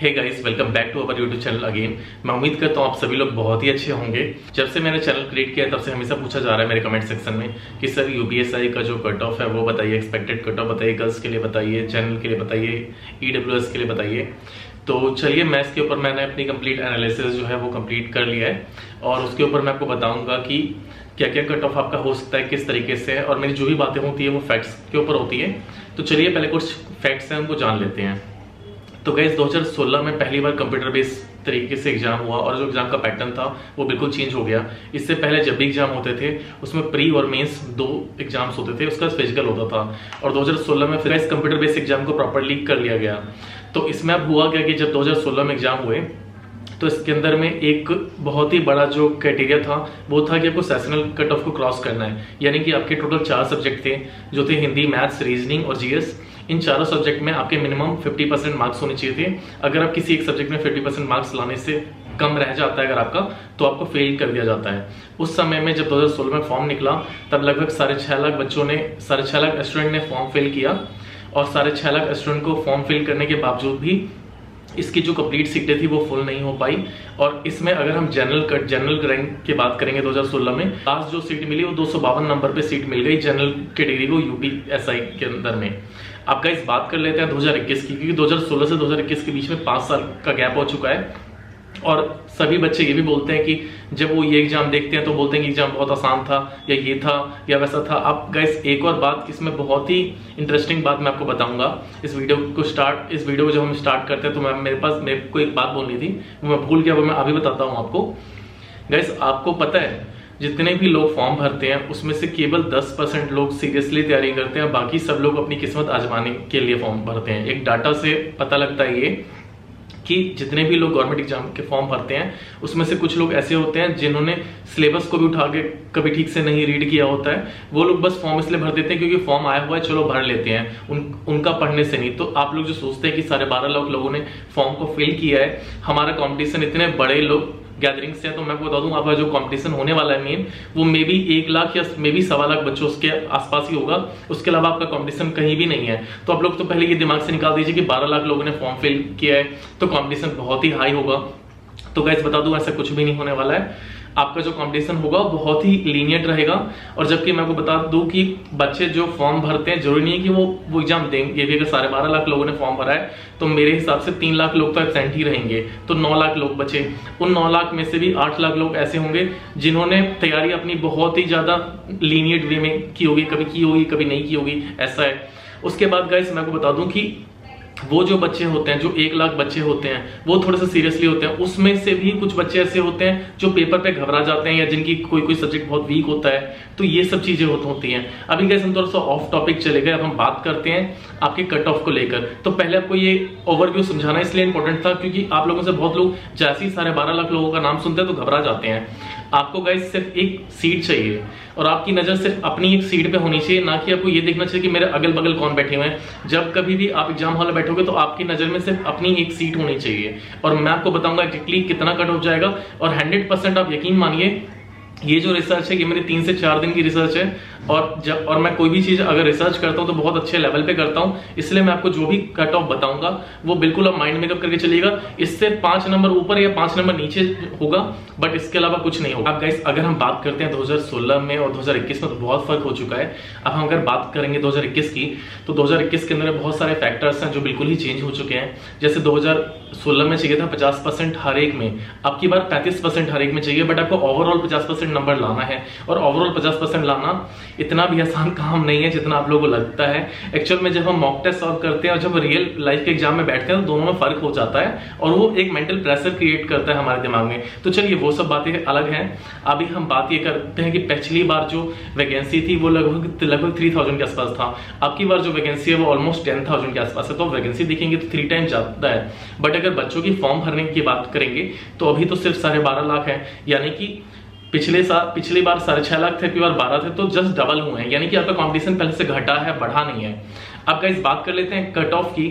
Hey guys, welcome back to our YouTube channel again. मैं उम्मीद करता हूँ आप सभी लोग बहुत ही अच्छे होंगे। जब से मैंने चैनल क्रिएट किया तब से हमेशा पूछा जा रहा है मेरे कमेंट सेक्शन में कि सर यूपीएसआई का जो कट ऑफ है वो बताइए, एक्सपेक्टेड कट ऑफ बताइए, गर्ल्स के लिए बताइए, जनरल के लिए बताइए, ईडब्ल्यूएस के लिए बताइए। तो चलिए, मैथ्स के ऊपर मैंने अपनी कंप्लीट एनालिसिस जो है वो कंप्लीट कर लिया है और उसके ऊपर मैं आपको बताऊंगा कि क्या क्या कट ऑफ आपका हो सकता है, किस तरीके से है, और मेरी जो भी बातें होती है वो फैक्ट्स के ऊपर होती है। तो चलिए पहले कुछ फैक्ट्स हैं उनको जान लेते हैं। तो गाइस 2016 में पहली बार कंप्यूटर बेस्ड तरीके से एग्जाम हुआ और जो एग्जाम का पैटर्न था वो बिल्कुल चेंज हो गया। इससे पहले जब भी एग्जाम होते थे उसमें प्री और मेंस दो एग्जाम्स होते थे, उसका फिजिकल होता था। और 2016 में फिर इस कंप्यूटर बेस्ड एग्जाम को प्रॉपरली कर लिया गया। तो इसमें अब हुआ क्या कि जब 2016 में एग्जाम हुए तो इसके अंदर में एक बहुत ही बड़ा जो क्राइटेरिया था वो था कि आपको सेशनल कट ऑफ को क्रॉस करना है। यानी कि आपके टोटल 4 सब्जेक्ट थे जो थे हिंदी, मैथ्स, रीजनिंग और जीएस। इन चारों सब्जेक्ट में आपके मिनिमम 50% मार्क्स होने चाहिए थे। अगर आप किसी एक सब्जेक्ट में 50% मार्क्स लाने से कम रह जाता है अगर आपका, तो आपको फेल कर दिया जाता है। उस समय में जब 2016 में फॉर्म निकला तब लगभग 6.5 लाख बच्चों ने 6.5 लाख स्टूडेंट ने फॉर्म फिल किया और 6.5 लाख स्टूडेंट को फॉर्म फिल करने के बावजूद भी इसकी जो कंप्लीट सीटें थी वो फुल नहीं हो पाई। और इसमें अगर हम जनरल रैंक की बात करेंगे 2016 में लास्ट जो सीट मिली वो 252 नंबर पे सीट मिल गई जनरल कैटेगरी को यूपीएसआई के अंदर में। आपका इस बात कर लेते हैं 2021 की, क्योंकि 2016 से 2021 के बीच में 5 साल का गैप हो चुका है। और सभी बच्चे ये भी बोलते हैं कि जब वो ये एग्जाम देखते हैं तो बोलते हैं कि एग्जाम बहुत आसान था या ये था या वैसा था। अब गाइस एक और बात, इसमें बहुत ही इंटरेस्टिंग बात मैं आपको बताऊंगा। इस वीडियो को जब हम स्टार्ट करते हैं तो मेरे को एक बात बोलनी थी, वो मैं भूल गया, वो मैं अभी बताता हूँ आपको। गाइस आपको पता है जितने भी लोग फॉर्म भरते हैं उसमें से केवल 10% लोग सीरियसली तैयारी करते हैं, बाकी सब लोग अपनी किस्मत आजमाने के लिए फॉर्म भरते हैं। एक डाटा से पता लगता है ये कि जितने भी लोग गवर्नमेंट एग्जाम के फॉर्म भरते हैं उसमें से कुछ लोग ऐसे होते हैं जिन्होंने सिलेबस को भी उठा के कभी ठीक से नहीं रीड किया होता है। वो लोग बस फॉर्म इसलिए भर देते हैं क्योंकि फॉर्म आया हुआ है, चलो भर लेते हैं, उनका पढ़ने से नहीं। तो आप लोग जो सोचते हैं कि 12.5 लाख लोगों ने फॉर्म को फिल किया है, हमारा कॉम्पिटिशन इतने बड़े लोग गैदरिंग से है, तो मैं आपको बता दूं आपका जो कंपटीशन होने वाला है मेन, वो मे बी 1 लाख या मे बी 1.25 लाख बच्चों उसके आसपास ही होगा। उसके अलावा आपका कंपटीशन कहीं भी नहीं है। तो आप लोग तो पहले ये दिमाग से निकाल दीजिए कि 12 लाख लोगों ने फॉर्म फिल किया है तो कंपटीशन बहुत ही हाई होगा। तो गाइस बता दूं ऐसा कुछ भी नहीं होने वाला है। आपका जो कंपटीशन होगा बहुत ही लीनियंट रहेगा। और जबकि मैं आपको बता दूं कि बच्चे जो फॉर्म भरते हैं जरूरी नहीं है कि वो एग्जाम देंगे भी। अगर 12.5 लाख लोगों ने फॉर्म भरा है तो मेरे हिसाब से 3 लाख लोग तो एब्सेंट ही रहेंगे, तो 9 लाख लोग बचे। उन 9 लाख में से भी 8 लाख लोग ऐसे होंगे जिन्होंने तैयारी अपनी बहुत ही ज्यादा लीनियंट वे में की होगी, कभी की होगी कभी नहीं की होगी, ऐसा है। उसके बाद गाइस मैं आपको बता दूं कि वो जो बच्चे होते हैं, जो 1 लाख बच्चे होते हैं, वो थोड़े से सीरियसली होते हैं। उसमें से भी कुछ बच्चे ऐसे होते हैं जो पेपर पे घबरा जाते हैं या जिनकी कोई सब्जेक्ट बहुत वीक होता है। तो ये सब चीजें होती हैं। अभी गाइस हम थोड़ा सा ऑफ टॉपिक चले गए, अब हम बात करते हैं आपके कट ऑफ को लेकर। तो पहले आपको ये ओवरव्यू समझाना इसलिए इंपॉर्टेंट था क्योंकि आप लोगों से बहुत लोग जैसे ही 12.5 लाख लोगों का नाम सुनते हैं तो घबरा जाते हैं। आपको गाइस सिर्फ एक सीट चाहिए और आपकी नजर सिर्फ अपनी एक सीट पे होनी चाहिए, ना कि आपको ये देखना चाहिए कि मेरे अगल बगल कौन बैठे हुए हैं। जब कभी भी आप एग्जाम हॉल में बैठोगे तो आपकी नजर में सिर्फ अपनी एक सीट होनी चाहिए। और मैं आपको बताऊंगा एग्जैक्टली कितना कट ऑफ जाएगा। और 100% आप यकीन मानिए ये जो रिसर्च है ये मेरी 3 से 4 दिन की रिसर्च है। और मैं कोई भी चीज अगर रिसर्च करता हूं तो बहुत अच्छे लेवल पे करता हूं, इसलिए मैं आपको जो भी कट ऑफ बताऊंगा वो बिल्कुल आप माइंड मेकअप करके चलिएगा। इससे 5 नंबर ऊपर या 5 नंबर नीचे होगा, बट इसके अलावा कुछ नहीं होगा। अब गाइस अगर हम बात करते हैं 2016 में और 2021 में तो बहुत फर्क हो चुका है। अब हम अगर बात करेंगे 2021 की, तो 2021 के अंदर बहुत सारे फैक्टर्स हैं जो बिल्कुल ही चेंज हो चुके हैं। जैसे 2016 में चाहिए था 50% हर एक में, अब की बार 35% हर एक में चाहिए, बट आपको ओवरऑल 50% नंबर लाना है। और ओवरऑल 50% लाना इतना भी आसान काम नहीं है जितना आप लोगों को लगता है। एक्चुअल में जब हम मॉक टेस्ट सॉल्व करते हैं और जब रियल लाइफ के एग्जाम में बैठते हैं तो दोनों में फर्क हो जाता है और वो एक मेंटल प्रेशर क्रिएट करता है हमारे दिमाग में। तो चलिए वो सब बातें अलग हैं। अभी हम बात ये करते हैं कि पिछली बार जो वैकेंसी थी वो लगभग 3000 के आसपास था। अब की बार जो वैकेंसी है वो ऑलमोस्ट 10,000 के आसपास है। तो वैकेंसी देखेंगे तो 3 टाइम ज्यादा है। बट अगर बच्चों की फॉर्म भरने की बात करेंगे तो अभी तो सिर्फ 12.5 लाख है, यानी कि पिछली बार 6.5 लाख थे, पिछली बार 12 थे, तो जस्ट डबल हुए हैं। यानी कि आपका कंपटीशन पहले से घटा है, बढ़ा नहीं है। अब गाइस बात कर लेते हैं कट ऑफ की।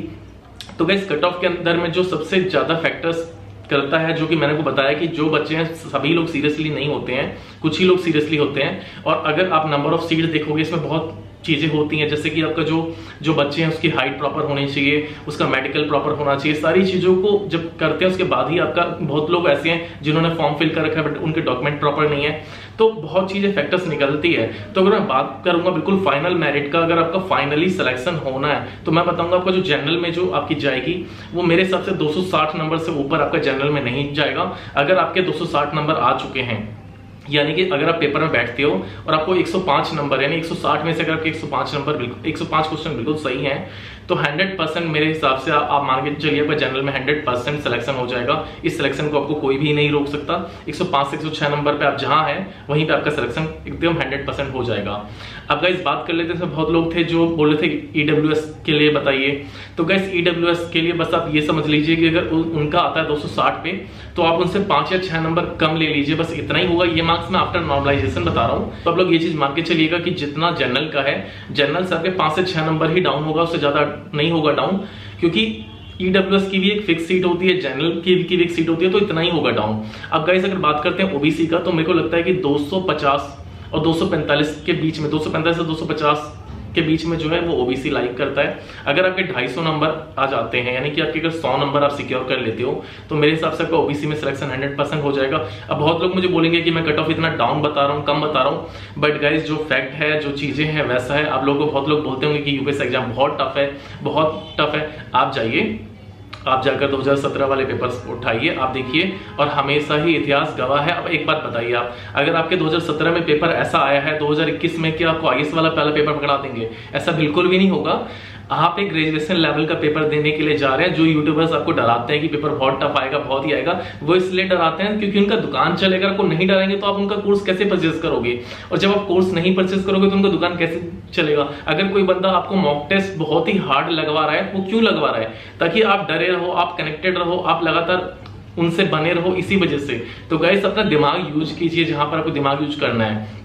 तो गाइस कट ऑफ के अंदर में जो सबसे ज्यादा फैक्टर्स करता है, जो कि मैंने को बताया कि जो बच्चे हैं सभी लोग सीरियसली नहीं होते हैं, कुछ ही लोग सीरियसली होते हैं। और अगर आप नंबर ऑफ सीट्स देखोगे इसमें बहुत चीजें होती हैं, जैसे कि आपका जो बच्चे हैं उसकी हाइट प्रॉपर होनी चाहिए, उसका मेडिकल प्रॉपर होना चाहिए। सारी चीजों को जब करते हैं उसके बाद ही आपका, बहुत लोग ऐसे हैं जिन्होंने फॉर्म फिल कर रखा है बट उनके डॉक्यूमेंट प्रॉपर नहीं है, तो बहुत चीजें फैक्टर्स निकलती है। तो अगर मैं बात करूंगा बिल्कुल फाइनल मेरिट का, अगर आपका फाइनली सिलेक्शन होना है तो मैं बताऊंगा आपका जो जनरल में जो आपकी जाएगी वो मेरे हिसाब से 260 नंबर से ऊपर आपका जनरल में नहीं जाएगा। अगर आपके 260 नंबर आ चुके हैं, यानी कि अगर आप पेपर में बैठते हो और आपको 105 नंबर, यानी 160 में से अगर आपके 105 नंबर, बिल्कुल 105 क्वेश्चन बिल्कुल सही हैं, तो 100% मेरे हिसाब से आप मान के चलिए आपका जनरल में 100% सिलेक्शन हो जाएगा। इस सिलेक्शन को आपको कोई भी नहीं रोक सकता। 105 से 106 नंबर पे आप जहां हैं वहीं पे आपका सिलेक्शन एकदम 100% हो जाएगा। अब गाइस बात कर लेते हैं, बहुत लोग थे जो बोल रहे थे EWS के लिए बताइए। तो गाइस EWS के लिए बस आप ये समझ लीजिए कि अगर उनका आता है 260 पे तो आप उनसे 5 या 6 नंबर कम ले लीजिए, बस इतना ही होगा। ये मार्क्स मैं आफ्टर नॉर्मलाइजेशन बता रहा हूँ। तो आप लोग ये चीज मान के चलिएगा कि जितना जनरल का है, जनरल से आपके 5 से 6 नंबर ही डाउन होगा, उससे ज्यादा नहीं होगा डाउन, क्योंकि EWS की भी एक फिक्स सीट होती है, जनरल की भी एक सीट होती है, तो इतना ही होगा डाउन। अब गाइस अगर बात करते हैं OBC का, तो मेरे को लगता है कि 250 और 245 के बीच में, 245 से 250 के बीच में जो है वो OBC लाइक करता है। अगर आपके 250 नंबर आ जाते हैं, यानी कि आपके अगर 100 नंबर आप सिक्योर कर लेते हो, तो मेरे हिसाब से आपका OBC में सिलेक्शन 100% हो जाएगा। अब बहुत लोग मुझे बोलेंगे कि मैं कट ऑफ इतना डाउन बता रहा हूँ, कम बता रहा हूँ, बट गाइज जो फैक्ट है, जो चीजें हैं वैसा है। आप लोगों को, बहुत लोग बोलते होंगे कि UPSC एग्जाम बहुत टफ है, बहुत टफ है। आप जाइए, आप जाकर 2017 वाले पेपर्स उठाइए, आप देखिए, और हमेशा ही इतिहास गवाह है। अब एक बात बताइए, आप अगर आपके 2017 में पेपर ऐसा आया है 2021 में कि आपको IAS वाला पहला पेपर पकड़ा देंगे, ऐसा बिल्कुल भी नहीं होगा। आप एक ग्रेजुएशन लेवल का पेपर देने के लिए जा रहे हैं। जो यूट्यूबर्स आपको डराते हैं कि पेपर बहुत टफ आएगा, बहुत ही आएगा, वो इसलिए डराते हैं क्योंकि उनका दुकान चलेगा। आपको नहीं डराएंगे तो आप उनका कोर्स कैसे परचेज करोगे, और जब आप कोर्स नहीं परचेज करोगे तो उनका दुकान कैसे चलेगा। अगर कोई बंदा आपको मॉक टेस्ट बहुत ही हार्ड लगवा रहा है, वो क्यों लगवा रहा है? ताकि आप डरे रहो, आप कनेक्टेड रहो, आप लगातार उनसे बने रहो, इसी वजह से। तो गाइस अपना दिमाग यूज कीजिए जहां पर आपको दिमाग यूज करना है।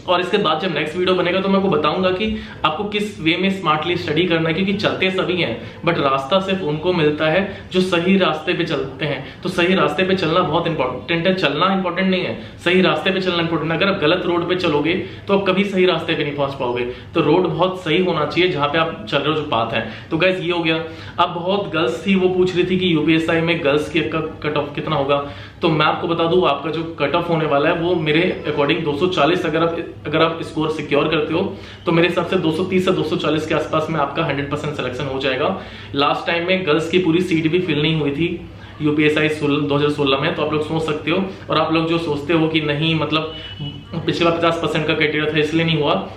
और इसके बाद जब नेक्स्ट वीडियो बनेगा तो मैं आपको बताऊंगा कि आपको किस वे में स्मार्टली स्टडी करना है, क्योंकि चलते सभी हैं बट रास्ता सिर्फ उनको मिलता है जो सही रास्ते पे चलते हैं। तो सही रास्ते पे चलना बहुत इंपॉर्टेंट है, चलना इंपॉर्टेंट नहीं है, सही रास्ते पे चलना इंपॉर्टेंट है। अगर आप गलत रोड पे चलोगे तो आप कभी सही रास्ते पे नहीं पहुंच पाओगे। तो रोड बहुत सही होना चाहिए जहां पे आप चल रहे हो, जो पाथ है। तो गाइस ये हो गया। अब बहुत गर्ल्स थी, वो पूछ रही थी कि UPSI में गर्ल्स की कट ऑफ कितना होगा। तो मैं आपको बता दूं, आपका जो कट ऑफ होने वाला है वो मेरे अकॉर्डिंग 240, अगर आप स्कोर सिक्योर करते हो तो मेरे हिसाब से 230 से 240 के आसपास में आपका 100% सिलेक्शन हो जाएगा। लास्ट टाइम में गर्ल्स की पूरी सीट भी फिल नहीं हुई थी UPSI 2016 में, तो आप लोग सोच सकते हो। और आप लोग जो सोचते हो कि नहीं, मतलब पिछला 50% का क्राइटेरिया था इसलिए नहीं हुआ,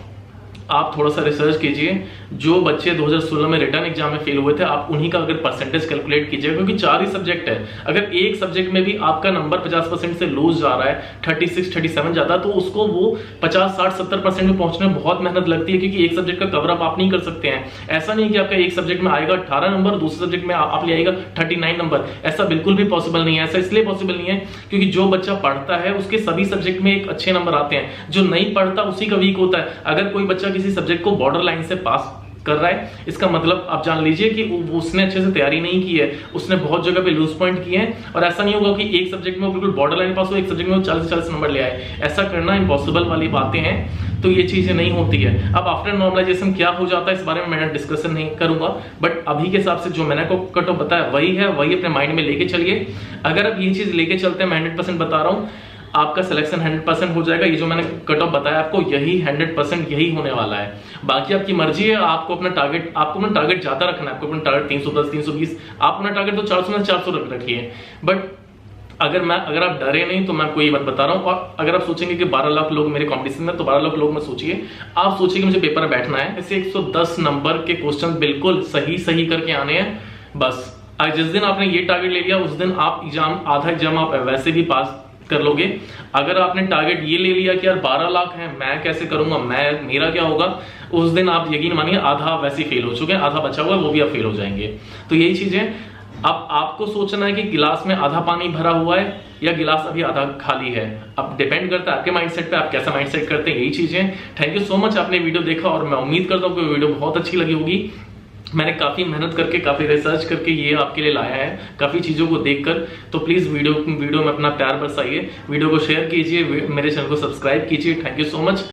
आप थोड़ा सा रिसर्च कीजिए। जो बच्चे 2016 में रिटर्न एग्जाम में फेल हुए थे, आप उन्हीं का अगर परसेंटेज कैलकुलेट कीजिए, क्योंकि 4 ही सब्जेक्ट है। अगर एक सब्जेक्ट में भी आपका नंबर 50% से लूज जा रहा है, 36, 37 जाता है, तो उसको वो 50, 60, 70% में पहुंचने में बहुत मेहनत लगती है, क्योंकि एक सब्जेक्ट का कवर अप आप नहीं कर सकते हैं। ऐसा नहीं कि आपका एक सब्जेक्ट में आएगा 18 नंबर, दूसरे सब्जेक्ट में आप ले आएगा 39 नंबर, ऐसा बिल्कुल भी पॉसिबल नहीं है। ऐसा इसलिए पॉसिबल नहीं है क्योंकि जो बच्चा पढ़ता है उसके सभी सब्जेक्ट में एक अच्छे नंबर आते हैं, जो नहीं पढ़ता उसी का वीक होता है। अगर कोई बच्चा किसी सब्जेक्ट को बॉर्डर लाइन से पास कर रहा है, इसका मतलब आप जान लीजिए कि उसने अच्छे से तैयारी नहीं की है, उसने बहुत जगह पे लूज पॉइंट किए हैं। और ऐसा नहीं होगा कि एक सब्जेक्ट में वो बिल्कुल बॉर्डर लाइन पास हो, एक सब्जेक्ट में वो 40 नंबर ले आए। ऐसा करना इम्पॉसिबल वाली बातें हैं, तो ये चीजें नहीं होती है। अब आफ्टर नॉर्मलाइजेशन क्या हो जाता है इस बारे में मैं डिस्कशन नहीं करूंगा, बट अभी के हिसाब से जो मैंने को कट ऑफ बताया वही है, वही अपने माइंड में लेके चलिए। अगर आप ये चीज लेके चलते हैं, मैं 100% बता रहा हूँ, आपका सिलेक्शन 100% हो जाएगा। ये जो मैंने कट ऑफ बताया आपको, यही 100% यही होने वाला है। बाकी आपकी मर्जी है, आपको अपना टारगेट ज्यादा रखना है। आपको अपना टारगेट 310, 320, आप अपना टारगेट तो 400 में 400 रखिए। बट अगर आप डरे नहीं तो मैं आपको ये बात बता रहा हूँ। और अगर आप सोचेंगे कि 12 लाख लोग मेरे कॉम्पिटिशन में, तो 12 लाख लोग मत सोचिए, आप सोचिए कि मुझे पेपर में बैठना है, ऐसे 110 नंबर के क्वेश्चन बिल्कुल सही करके आने हैं। बस जिस दिन आपने ये टारगेट ले लिया, उस दिन आप आधा एग्जाम आप वैसे भी पास कर लोगे। अगर आपने टारगेट ये ले लिया कि यार 12 लाख है, मैं कैसे करूंगा, मेरा क्या होगा, उस दिन आप यकीन मानिए आधा वैसे फेल हो चुके हैं, आधा बचा हुआ है वो भी आप फेल हो जाएंगे। तो यही चीजें अब आपको सोचना है कि गिलास में आधा पानी भरा हुआ है या गिलास अभी आधा खाली है। अब डिपेंड करता है आपके माइंडसेट पे, आप कैसा माइंडसेट करते हैं, यही चीजें। थैंक यू सो मच, आपने वीडियो देखा और मैं उम्मीद करता हूँ कि वीडियो बहुत अच्छी लगी होगी। मैंने काफी मेहनत करके, काफी रिसर्च करके ये आपके लिए लाया है, काफी चीजों को देखकर। तो प्लीज वीडियो में अपना प्यार बरसाइए, वीडियो को शेयर कीजिए, मेरे चैनल को सब्सक्राइब कीजिए। Thank you so much.